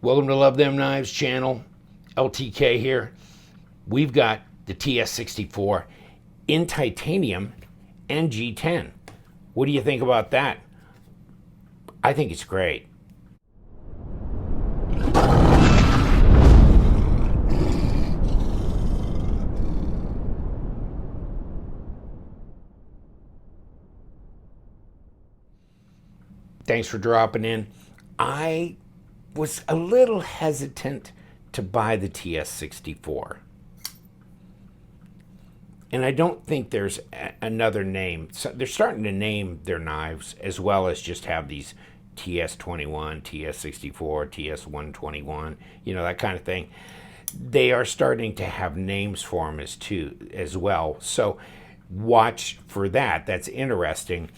Welcome to Love Them Knives channel. LTK here. We've got the TS64 in titanium and G10. What do you think about that? I think it's great. Thanks for dropping in. I was a little hesitant to buy the TS64. And I don't think there's another name. So they're starting to name their knives as well as just have these TS21, TS64, TS121, you know, that kind of thing. They are starting to have names for them as well. So watch for that. That's interesting.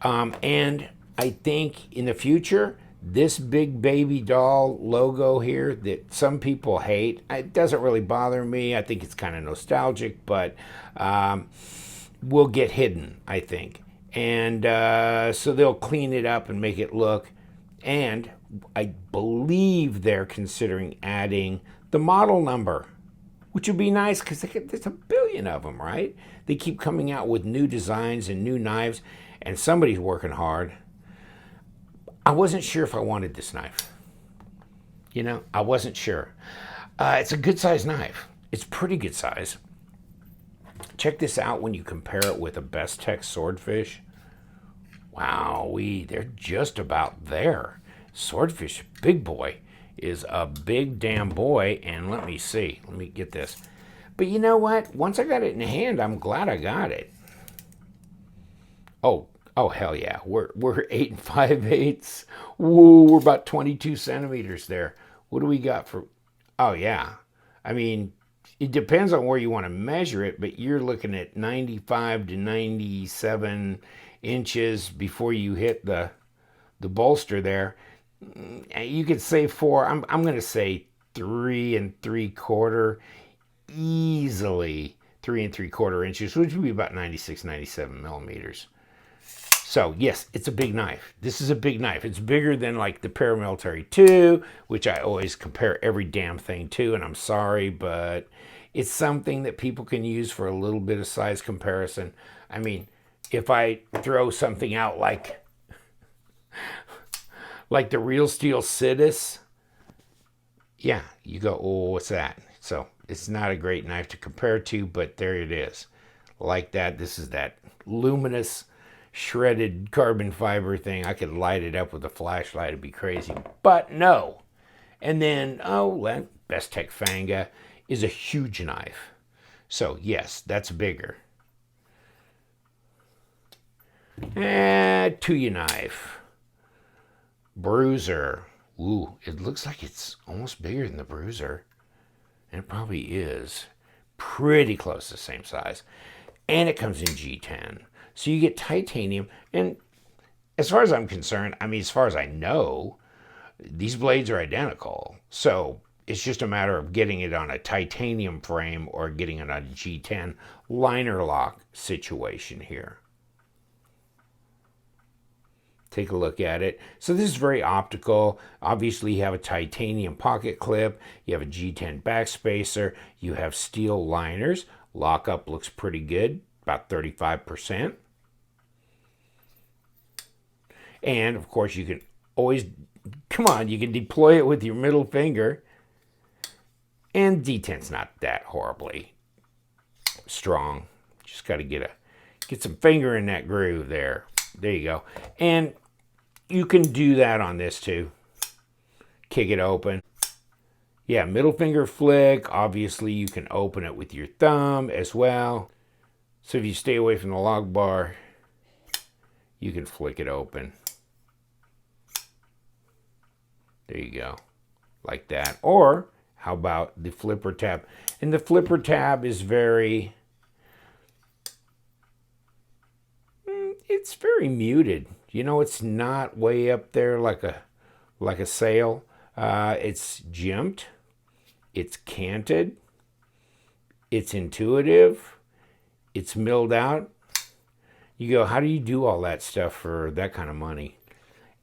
And I think in the future, this big baby doll logo here that some people hate, it doesn't really bother me. I think it's kind of nostalgic, but will get hidden, I think. And so they'll clean it up and make it look. And I believe they're considering adding the model number, which would be nice because there's a billion of them, right? They keep coming out with new designs and new knives, and somebody's working hard. I wasn't sure if I wanted this knife. You know, I wasn't sure. It's a good size knife. It's pretty good size. Check this out when you compare it with a Bestech Swordfish. Wowee, they're just about there. Swordfish, big boy, is a big damn boy. And let me see. Let me get this. But you know what? Once I got it in hand, I'm glad I got it. Oh, hell yeah. We're 8 5/8. Woo, we're about 22 centimeters there. What do we got for... Oh, yeah. I mean, it depends on where you want to measure it, but you're looking at 95 to 97 inches before you hit the bolster there. You could say 4. I'm going to say 3 3/4. Easily 3 3/4 inches, which would be about 96, 97 millimeters. So, yes, it's a big knife. This is a big knife. It's bigger than like the Paramilitary 2, which I always compare every damn thing to, and I'm sorry, but it's something that people can use for a little bit of size comparison. I mean, if I throw something out like the Real Steel Sidus, yeah, you go, oh, what's that? So, it's not a great knife to compare to, but there it is. Like that, this is that luminous shredded carbon fiber thing. I could light it up with a flashlight. It'd be crazy. But no. And then, that Bestech Fanga is a huge knife. So, yes, that's bigger. Tuyaknife. Bruiser. Ooh, it looks like it's almost bigger than the Bruiser. And it probably is. Pretty close to the same size. And it comes in G10. So you get titanium, and as far as I'm concerned, I mean, as far as I know, these blades are identical. So it's just a matter of getting it on a titanium frame or getting it on a G10 liner lock situation here. Take a look at it. So this is very optical. Obviously, you have a titanium pocket clip. You have a G10 backspacer. You have steel liners. Lockup looks pretty good, about 35%. And, of course, you can always, you can deploy it with your middle finger. And D10's not that horribly strong. Just got to get some finger in that groove there. There you go. And you can do that on this, too. Kick it open. Yeah, middle finger flick. Obviously, you can open it with your thumb as well. So if you stay away from the log bar, you can flick it open. There you go, like that. Or how about the flipper tab? And the flipper tab is very, it's very muted. You know, it's not way up there like a sail. It's jimped, it's canted, it's intuitive, it's milled out. You go, how do you do all that stuff for that kind of money?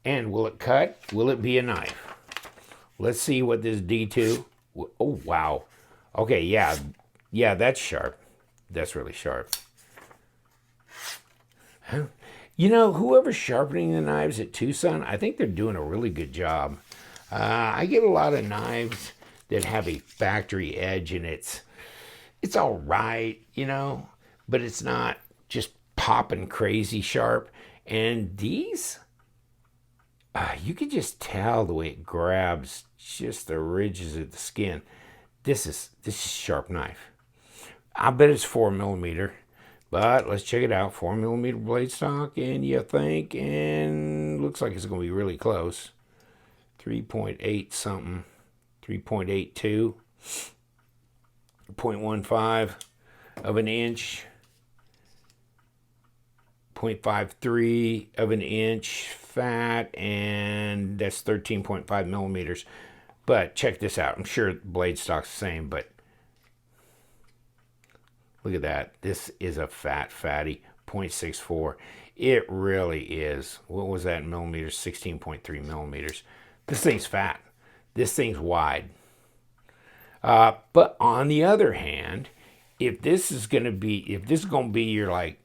And will it cut? Will it be a knife? Let's see what this D2. Oh, wow. Okay, yeah. Yeah, that's sharp. That's really sharp. You know, whoever's sharpening the knives at TwoSun, I think they're doing a really good job. I get a lot of knives that have a factory edge, and it's all right, you know, but it's not just popping crazy sharp. And these, you can just tell the way it grabs just the ridges of the skin. This is sharp knife. I bet it's 4mm, but let's check it out. 4mm blade stock, and you think, and looks like it's going to be really close. 3.8 something, 3.82, 0.15 of an inch, 0.53 of an inch fat, and that's 13.5 millimeters. But check this out. I'm sure blade stock's the same, but look at that. This is a fatty 0.64. It really is. What was that in millimeters? 16.3 millimeters. This thing's fat. This thing's wide. But on the other hand, if this is going to be your like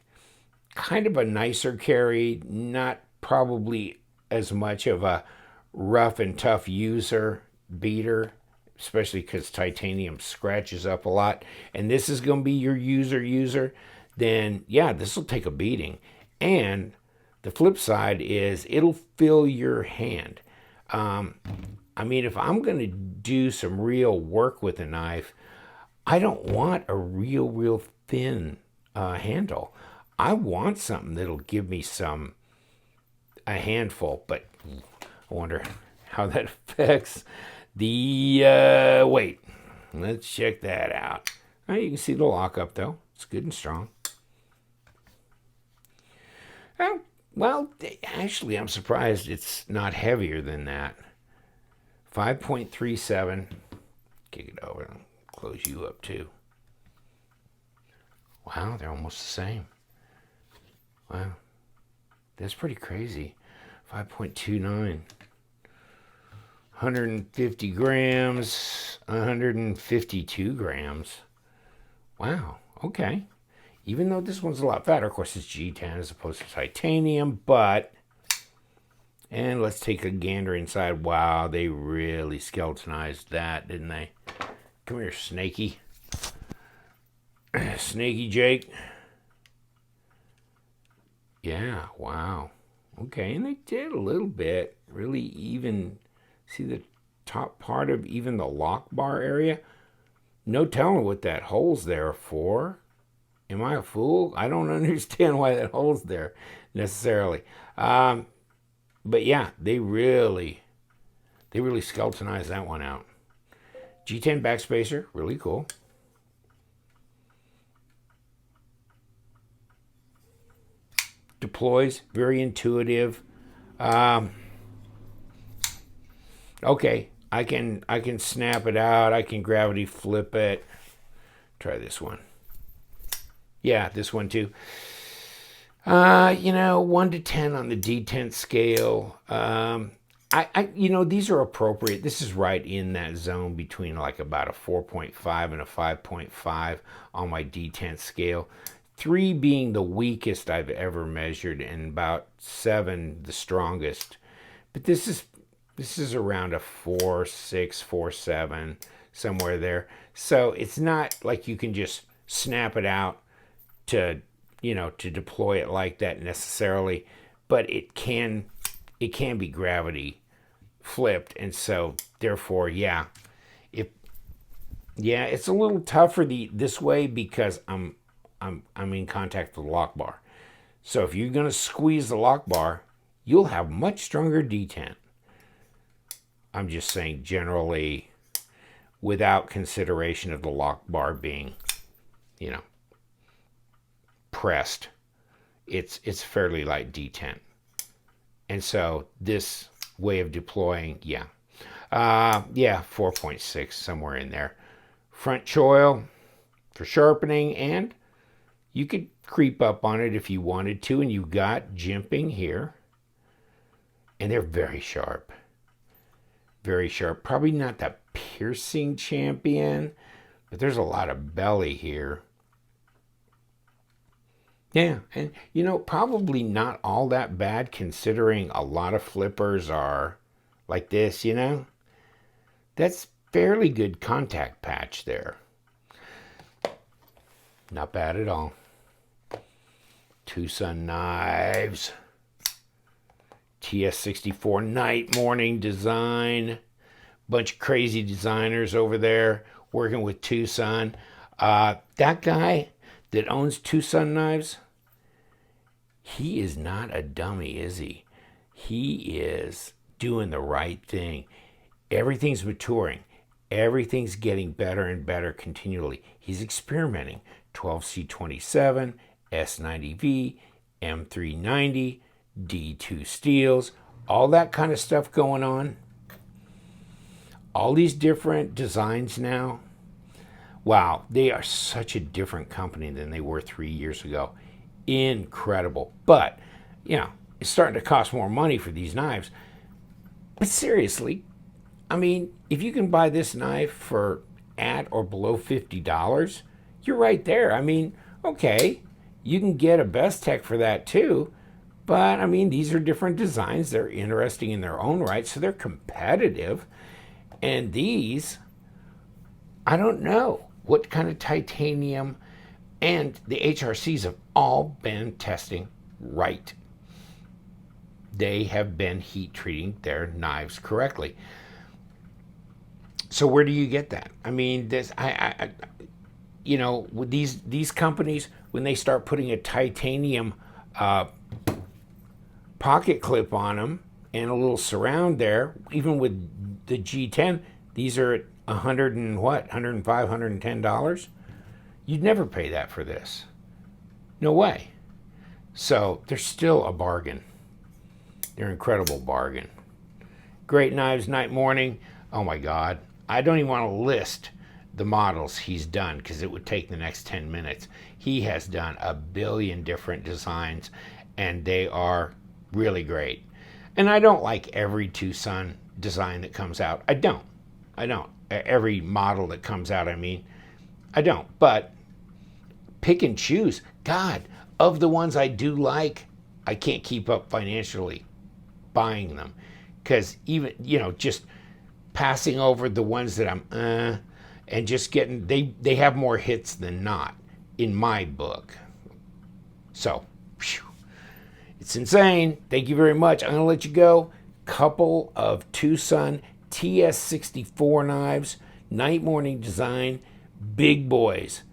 kind of a nicer carry, not probably as much of a rough and tough user beater, especially because titanium scratches up a lot, and this is going to be your user, then yeah, this will take a beating. And the flip side is it'll fill your hand. I mean, if I'm going to do some real work with a knife, I don't want a real thin handle. I want something that'll give me a handful, but I wonder how that affects the weight. Let's check that out. All right, you can see the lockup though. It's good and strong. Well, actually, I'm surprised it's not heavier than that. 5.37. Kick it over and close you up too. Wow, they're almost the same. Wow, that's pretty crazy. 5.29. 150 grams, 152 grams. Wow, okay. Even though this one's a lot fatter, of course it's G10 as opposed to titanium, but, and let's take a gander inside. Wow, they really skeletonized that, didn't they? Come here, Snaky. Snaky Jake. Yeah, wow. Okay, and they did a little bit, really even, see the top part of even the lock bar area? No telling what that hole's there for. Am I a fool? I don't understand why that hole's there necessarily. But yeah, they really skeletonized that one out. G10 backspacer, really cool. Deploys, very intuitive. Okay, I can snap it out. I can gravity flip it. Try this one. Yeah, this one too. 1 to 10 on the D10 scale. These are appropriate. This is right in that zone between like about a 4.5 and a 5.5 on my D10 scale. 3 being the weakest I've ever measured, and about 7 the strongest. But this is around a 4.6, 4.7, somewhere there. So it's not like you can just snap it out to deploy it like that necessarily, but it can be gravity flipped, and so therefore, yeah, it's a little tougher this way because I'm in contact with the lock bar. So if you're going to squeeze the lock bar, you'll have much stronger D10. I'm just saying generally, without consideration of the lock bar being, pressed, it's fairly light D10. And so this way of deploying, 4.6, somewhere in there. Front choil for sharpening, and you could creep up on it if you wanted to, and you got jimping here, and they're very sharp. Very sharp. Probably not the piercing champion, but there's a lot of belly here. Yeah, and you know, probably not all that bad considering a lot of flippers are like this, you know? That's fairly good contact patch there. Not bad at all. TwoSun knives. TS64 night morning design. Bunch of crazy designers over there working with TwoSun. That guy that owns TwoSun knives, he is not a dummy, is he? He is doing the right thing. Everything's maturing. Everything's getting better and better continually. He's experimenting. 12C27, S90V, M390, D2 steels, all that kind of stuff going on. All these different designs now. Wow, they are such a different company than they were 3 years ago. Incredible. But, you know, it's starting to cost more money for these knives. But seriously, I mean, if you can buy this knife for at or below $50, you're right there. I mean, okay, you can get a Bestech for that too. But, I mean, these are different designs. They're interesting in their own right, so they're competitive. And these, I don't know what kind of titanium, and the HRCs have all been testing right. They have been heat treating their knives correctly. So where do you get that? I mean, this, you know, with these companies, when they start putting a titanium pocket clip on them and a little surround there, even with the G10, these are at $100 and what? $105, $110. You'd never pay that for this. No way. So they're still a bargain. They're an incredible bargain. Great knives, night, morning. Oh my God. I don't even want to list the models he's done because it would take the next 10 minutes. He has done a billion different designs and they are really great. And I don't like every TwoSun design that comes out. I don't. Every model that comes out, I mean, I don't. But pick and choose. God, of the ones I do like, I can't keep up financially buying them. Because even, you know, just passing over the ones that I'm, and just getting, they have more hits than not in my book. So, phew. It's insane. Thank you very much. I'm going to let you go. Couple of TwoSun TS64 knives. Night morning design. Big boys.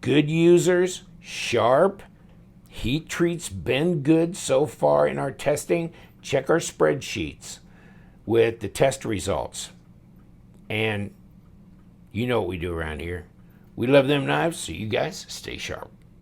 Good users. Sharp. Heat treats been good so far in our testing. Check our spreadsheets with the test results. And you know what we do around here. We love them knives, so you guys stay sharp.